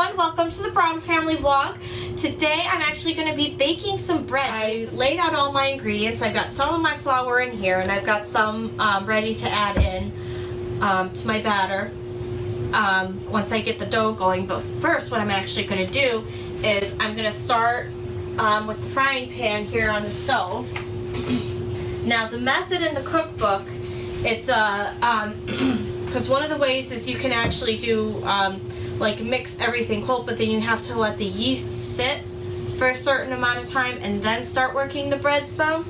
everyone, welcome to the Brown Family Vlog. Today I'm actually going to be baking some bread. I laid out all my ingredients. I've got some of my flour in here and I've got some ready to add in to my batter once I get the dough going. But first what I'm actually going to do is I'm going to start with the frying pan here on the stove. Now the method in the cookbook, it's because one of the ways is you can actually do like mix everything cold, but then you have to let the yeast sit for a certain amount of time and then start working the bread some.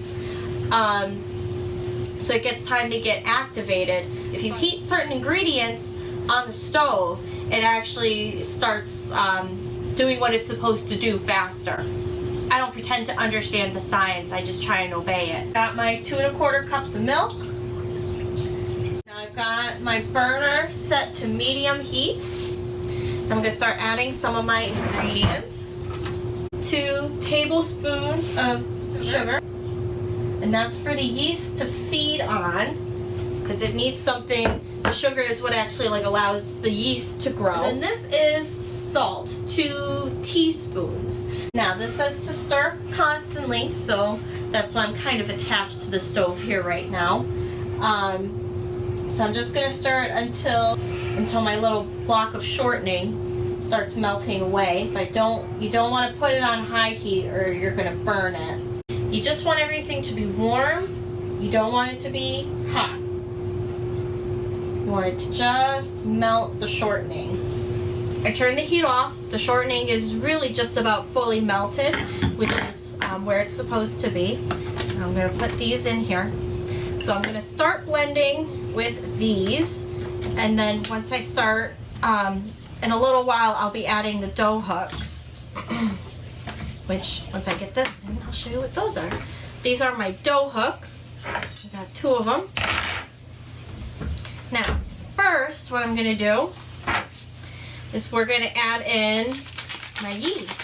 So it gets time to get activated. If you heat certain ingredients on the stove, it actually starts doing what it's supposed to do faster. I don't pretend to understand the science, I just try and obey it. Got my 2 1/4 cups of milk. Now I've got my burner set to medium heat. I'm going to start adding some of my ingredients. 2 tablespoons of sugar. And that's for the yeast to feed on, because it needs something. The sugar is what actually allows the yeast to grow. And then this is salt, 2 teaspoons. Now this says to stir constantly, so that's why I'm kind of attached to the stove here right now. So I'm just going to stir it until my little block of shortening starts melting away. But you don't want to put it on high heat or you're going to burn it. You just want everything to be warm. You don't want it to be hot. You want it to just melt the shortening. I turned the heat off. The shortening is really just about fully melted, which is where it's supposed to be. I'm going to put these in here. So I'm going to start blending with these, and then once I start, in a little while I'll be adding the dough hooks, which once I get this in, I'll show you what those are. These are my dough hooks. I got 2 of them. Now, first what I'm going to do is we're going to add in my yeast.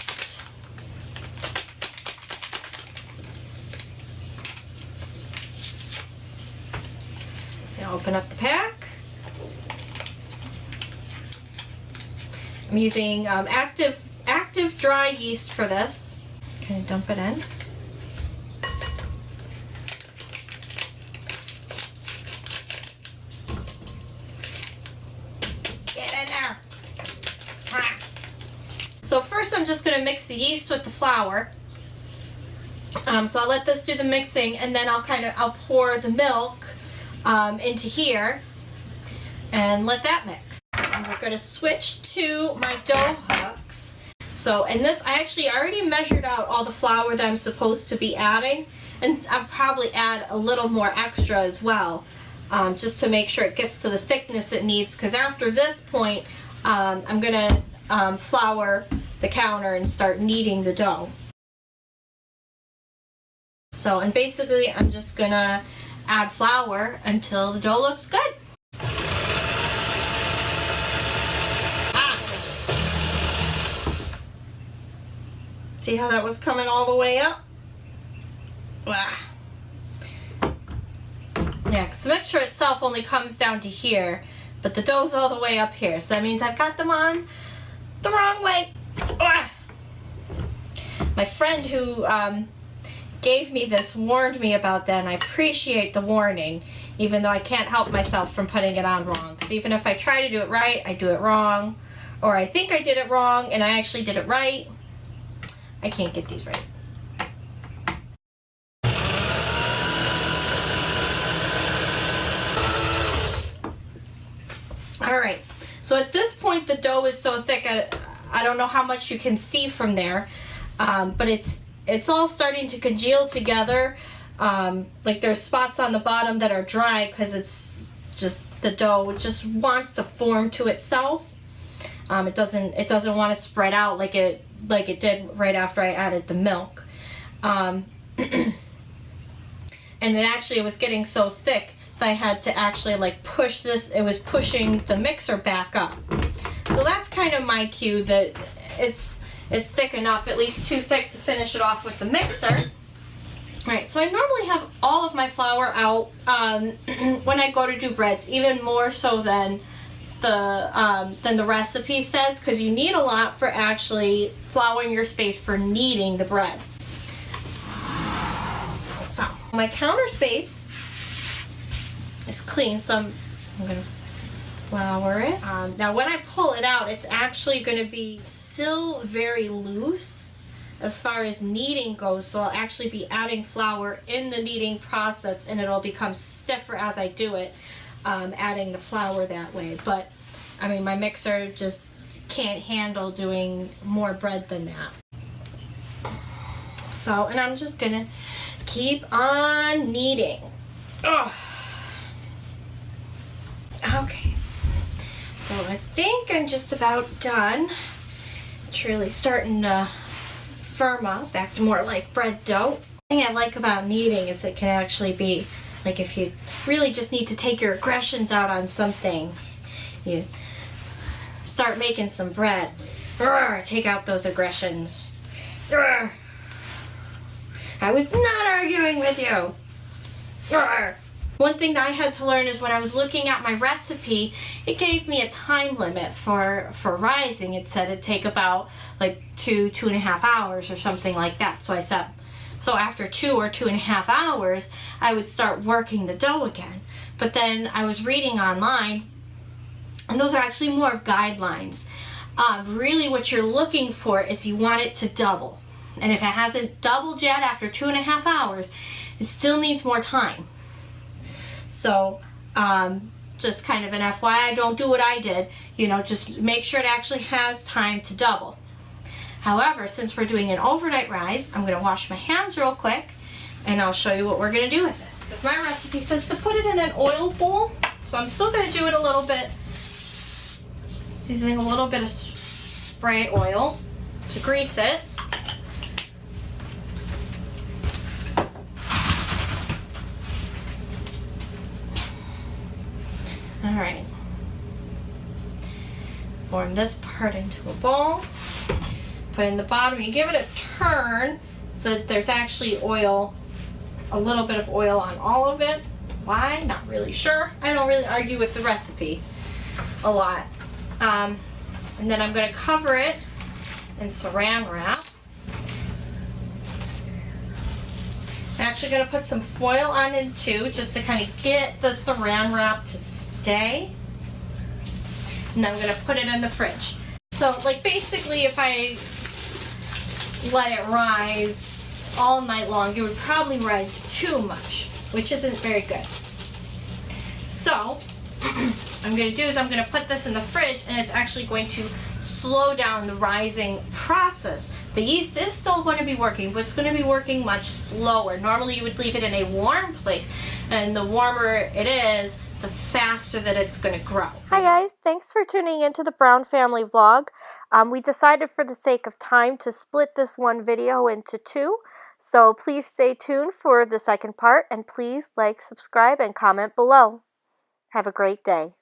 So I'll open up the pack. I'm using active dry yeast for this. Kind of dump it in. So first I'm just going to mix the yeast with the flour. So I'll let this do the mixing, and then I'll pour the milk into here and let that mix. And we're going to switch to my dough hooks. So in this, I actually already measured out all the flour that I'm supposed to be adding, and I'll probably add a little more extra as well, just to make sure it gets to the thickness it needs, because after this point I'm going to flour the counter and start kneading the dough. So, and basically I'm just gonna add flour until the dough looks good. See how that was coming all the way up? Yeah, because the mixture itself only comes down to here, but the dough's all the way up here, so that means I've got them on the wrong way. My friend who gave me this warned me about that, and I appreciate the warning, even though I can't help myself from putting it on wrong. Because even if I try to do it right, I do it wrong, or I think I did it wrong and I actually did it right. I can't get these right. Alright, so at this point the dough is so thick, I don't know how much you can see from there, but it's all starting to congeal together. Like there's spots on the bottom that are dry because it's just the dough just wants to form to itself. It doesn't want to spread out like it did right after I added the milk. And it was getting so thick that I had to actually push this. It was pushing the mixer back up. So that's kind of my cue that it's thick enough, at least too thick to finish it off with the mixer. Alright, so I normally have all of my flour out when I go to do breads, even more so than than the recipe says, because you need a lot for actually flouring your space for kneading the bread. So my counter space is clean, so I'm going to flour it. Now when I pull it out, it's actually going to be still very loose as far as kneading goes, so I'll actually be adding flour in the kneading process, and it'll become stiffer as I do it, adding the flour that way. But I mean, my mixer just can't handle doing more bread than that. So, and I'm just gonna keep on kneading. Oh. Okay, so I think I'm just about done. It's really starting to firm up, back to more like bread dough. The thing I like about kneading is it can actually be like, if you really just need to take your aggressions out on something, you start making some bread. Take out those aggressions. I was not arguing with you. One thing that I had to learn is when I was looking at my recipe, it gave me a time limit for rising. It said it'd take about like 2.5 hours or something like that. So I said, so after 2 or 2.5 hours, I would start working the dough again. But then I was reading online, and those are actually more of guidelines. Really what you're looking for is you want it to double. And if it hasn't doubled yet after 2.5 hours, it still needs more time. So just kind of an FYI, don't do what I did. You know, just make sure it actually has time to double. However, since we're doing an overnight rise, I'm going to wash my hands real quick, and I'll show you what we're going to do with this. Because my recipe says to put it in an oil bowl, so I'm still going to do it a little bit, just using a little bit of spray oil to grease it. Alright, form this part into a bowl, put it in the bottom, you give it a turn so that there's actually oil, a little bit of oil on all of it. Why? Not really sure. I don't really argue with the recipe a lot. And then I'm going to cover it in saran wrap. I'm actually going to put some foil on it too, just to kind of get the saran wrap to stay. And I'm going to put it in the fridge. So like basically if I let it rise all night long, it would probably rise too much, which isn't very good. So what I'm going to do is I'm going to put this in the fridge, and it's actually going to slow down the rising process. The yeast is still going to be working, but it's going to be working much slower. Normally you would leave it in a warm place, and the warmer it is, the faster that it's going to grow. Hi guys, thanks for tuning into the Brown Family Vlog. We decided for the sake of time to split this one video into 2. So please stay tuned for the second part, and please like, subscribe, and comment below. Have a great day.